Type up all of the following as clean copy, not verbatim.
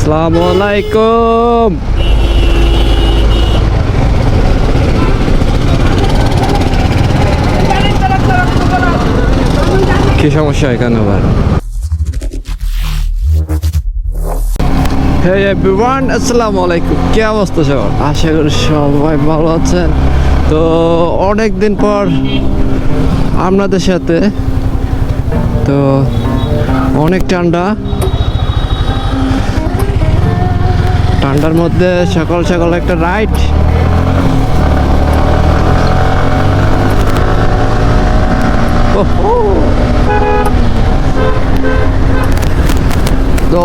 আসসালামু আলাইকুম। কি সমস্যা এখানে আবার? হে এভরিওয়ান, আসসালামু আলাইকুম। কি অবস্থা সবার? আশা করি সবাই ভালো আছেন। তো অনেক দিন পর আপনাদের সাথে, তো অনেক ঠান্ডার মধ্যে সকাল সকাল একটা রাইড। তো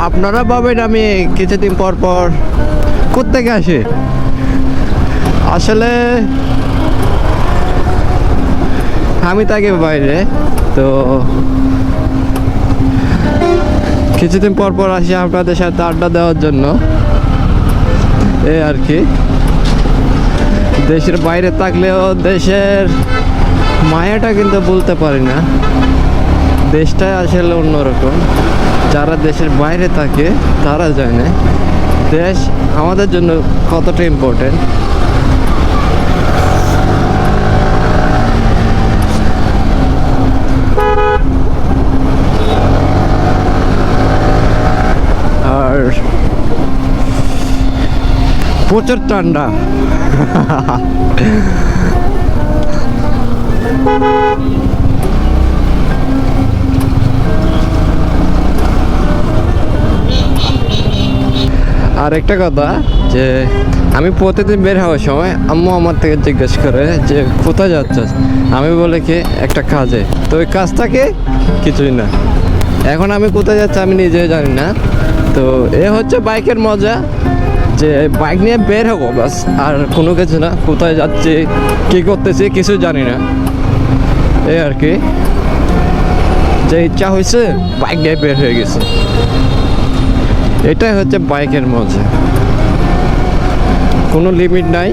আপনারা ভাবেন আমি কিছুদিন পর পর কোত্থেকে আসি। আসলে আমি থাকি বাইরে, তো কিছুদিন পর পর আসি আপনাদের সাথে আড্ডা দেওয়ার জন্য। এই আর কি, দেশের বাইরে থাকলেও দেশের মায়াটা কিন্তু বলতে পারি না। দেশটাই আসলে অন্যরকম। যারা দেশের বাইরে থাকে তারা জানে দেশ আমাদের জন্য কতটা ইম্পর্টেন্ট। আর প্রচুর ঠান্ডা। আর একটা কথা, যে আমি প্রতিদিন বের হওয়ার সময় আম্মু আমার থেকে জিজ্ঞেস করে যে কোথায় যাচ্ছিস। আমি বলে কি একটা কাজে, তো ওই কাজটাকে কিছুই না। এখন আমি কোথায় যাচ্ছি আমি নিজেই জানি না। তো এ হচ্ছে বাইকের মজা, যে বাইক নিয়ে বের হবো বাস, আর কোনো কিছু না। কোথায় যাচ্ছি কী করতেছি কিছু জানি না। এই আর কি, যে ইচ্ছা হয়েছে বাইক নিয়ে বের হয়ে গেছে। এটাই হচ্ছে বাইকের মজা, কোনো লিমিট নাই।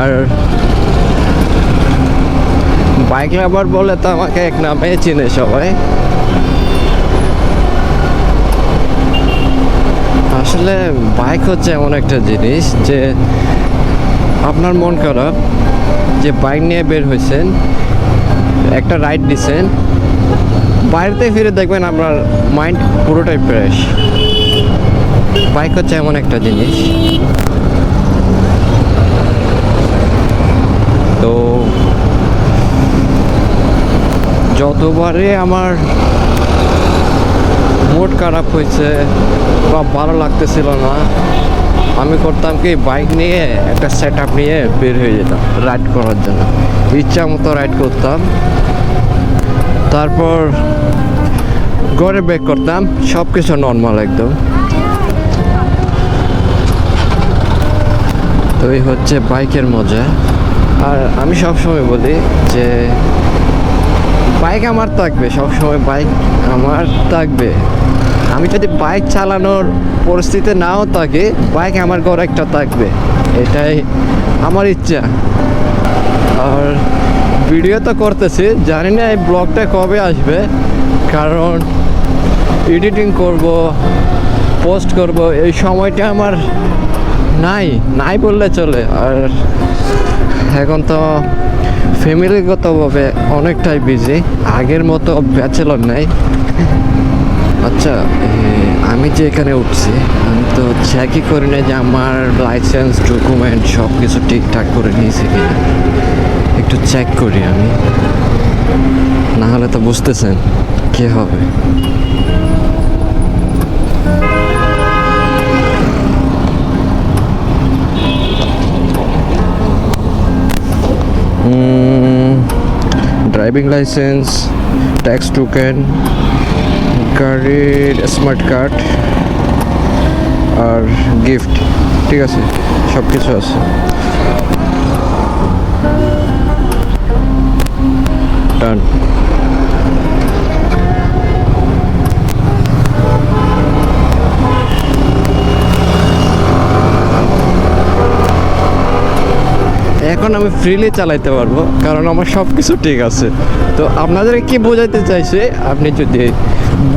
আর বাইক লাভার বলে তো আমাকে এক নামে চিনে সবাই। আসলে বাইক হচ্ছে এমন একটা জিনিস যে আপনার মন খারাপ, যে বাইক নিয়ে বের হয়েছেন, একটা রাইড দিচ্ছেন, বাইরেতে ফিরে দেখবেন আপনার মাইন্ড পুরোটাই ফ্রেশ। বাইক হচ্ছে এমন একটা জিনিস। তো যতবারে আমার মুড খারাপ হয়েছে বা ভালো লাগতেছিল না, আমি করতাম কি বাইক নিয়ে একটা সেট আপ নিয়ে বের হয়ে যেতাম রাইড করার জন্য। ইচ্ছা মতো রাইড করতাম, তারপর ঘরে ব্যাক করতাম, সব কিছু নর্মাল একদম। তো এই হচ্ছে বাইকের মজা। আর আমি সবসময় বলি যে বাইক আমার থাকবে, সবসময় বাইক আমার থাকবে। আমি যদি বাইক চালানোর পরিস্থিতি নাও থাকে, বাইক আমার ঘরে একটা থাকবে, এটাই আমার ইচ্ছা। আর ভিডিও তো করতেছি, জানি না এই ব্লগটা কবে আসবে, কারণ এডিটিং করব, পোস্ট করব, এই সময়টা আমার নাই বললে চলে। আর এখন তো ফ্যামিলিগতভাবে অনেকটাই বিজি, আগের মতো ব্যাচেলর নাই। আচ্ছা, আমি যে এখানে উঠছি, আমি তো চেকই করি না যে আমার লাইসেন্স ডকুমেন্ট সব কিছু ঠিকঠাক করে নিয়েছি কিনা। একটু চেক করি আমি, না হলে তো বুঝতেছেন কি হবে। ড্রাইভিং লাইসেন্স, ট্যাক্স টোকেন, গাড়ির স্মার্ট কার্ড আর গিফট, ঠিক আছে, সব কিছু আছে। ডান। এখন এখন আমি ফ্রিলি চালাইতে পারবো, কারণ আমার সব কিছু ঠিক আছে। তো আপনাদেরকে কি বোঝাইতে চাইছে, আপনি যদি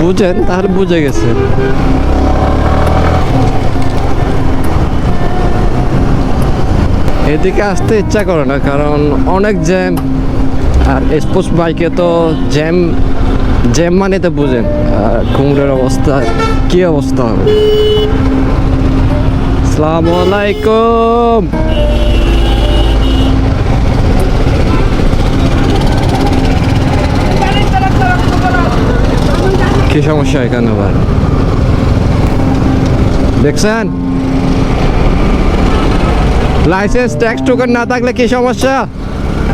বুঝেন তাহলে বুঝে গেছেন। এদিকে আসতে ইচ্ছা করে না, কারণ অনেক জ্যাম। আর স্পোর্টস বাইকে তো জ্যাম জ্যাম মানে তো বুঝেন, আর কুমড়ের অবস্থা কি অবস্থা হবে। আসসালামু আলাইকুম। কি সমস্যা এখানে আবার দেখছেন? লাইসেন্স ট্যাক্স টোকেন না থাকলে কি সমস্যা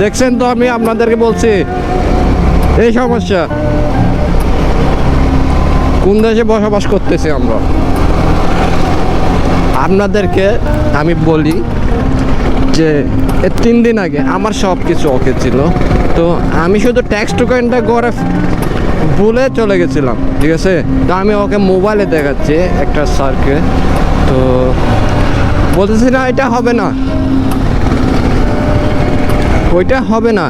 দেখছেন? তো আমি আপনাদেরকে বলছি এই সমস্যা। কোন দেশে বসবাস করতেছি আমরা? আপনাদেরকে আমি বলি যে 3 দিন আগে আমার সব কিছু ওকে ছিল, তো আমি শুধু ট্যাক্স টোকেনটা করে ভুলে চলে গেছিলাম, ঠিক আছে? তো আমি ওকে মোবাইলে দেখাচ্ছি একটা স্যারকে, তো বলতেছি না এটা হবে না, ওইটা হবে না,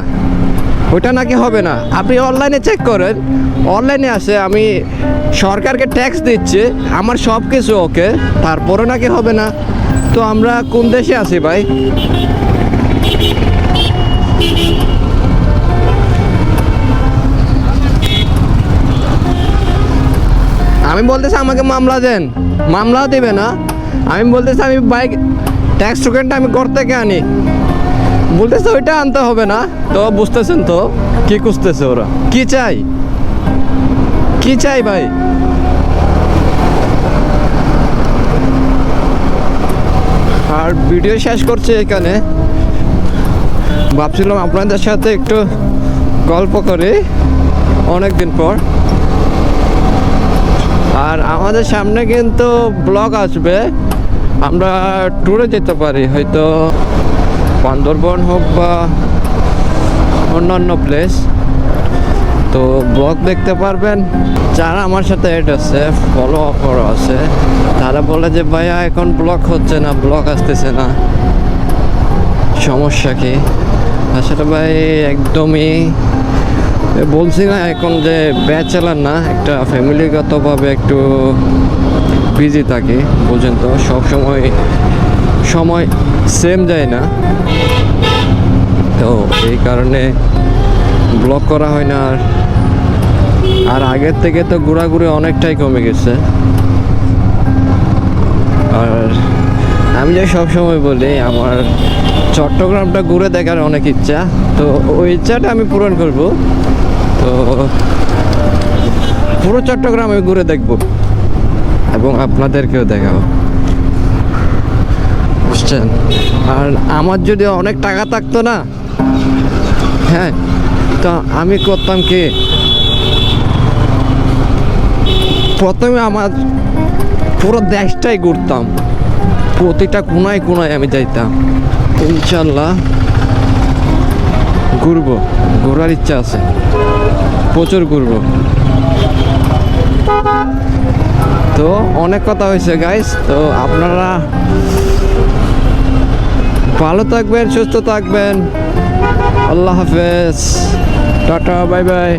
ওইটা নাকি হবে না। আপনি অনলাইনে চেক করেন, অনলাইনে আসে আমি সরকারকে ট্যাক্স দিচ্ছি, আমার সব কিছু ওকে, তারপরে নাকি হবে না। তো আমরা কোন দেশে আছি ভাই? আমি বলতেছি আমাকে মামলা দেন, মামলাও দেবে না। আমি বলতেছি আমি বাইক ট্যাক্স টোকেনটা আমি ঘর থেকে আনি, বলতেছে ওইটা আনতে হবে না। তো বুঝতেছেন তো কি খুঁজতেছে ওরা, কি চাই, কি চাই ভাই? আর ভিডিও শেষ করছি এখানে। ভাবছিলাম আপনাদের সাথে একটু গল্প করি অনেক দিন পর। আর আমাদের সামনে কিন্তু ব্লগ আসবে, আমরা ট্যুরে যেতে পারি, হয়তো বান্দরবন হোক বা অন্যান্য প্লেস। তো ব্লগ দেখতে পারবেন। যারা আমার সাথে অ্যাড আছে, ফলো করা আছে, তারা বলে যে ভাইয়া এখন ব্লগ হচ্ছে না, ব্লগ আসতেছে না, সমস্যা কি? আসলে ভাই একদমই বলছি না এখন যে ব্যাচেলার না, একটা ফ্যামিলিগতভাবে একটু বিজি থাকি, বুঝেন তো, সব সময় সেম যায় না, তো এই কারণে ব্লগ করা হয় না। আর আগের থেকে তো ঘোরাঘুরি অনেকটাই কমে গেছে। আর আমি যে সবসময় বলি আমার চট্টগ্রামটা ঘুরে দেখার অনেক ইচ্ছা, তো ওই ইচ্ছাটা আমি পূরণ করব। তো পুরো চট্টগ্রাম আমি ঘুরে দেখব এবং আপনাদেরকেও দেখাবো, বুঝছেন? আর আমার যদি অনেক টাকা থাকতো না, হ্যাঁ, তো আমি করতাম কি, প্রথমে আমার পুরো দেশটাই ঘুরতাম, প্রতিটা কোনায় কোনায় আমি যাইতাম। ইনশাল্লাহ ঘুরবো, ঘোরার ইচ্ছা আছে, প্রচুর ঘুরবো। তো অনেক কথা হয়েছে গাইস, তো আপনারা ভালো থাকবেন, সুস্থ থাকবেন। আল্লাহ হাফেজ, টাটা, বাই বাই।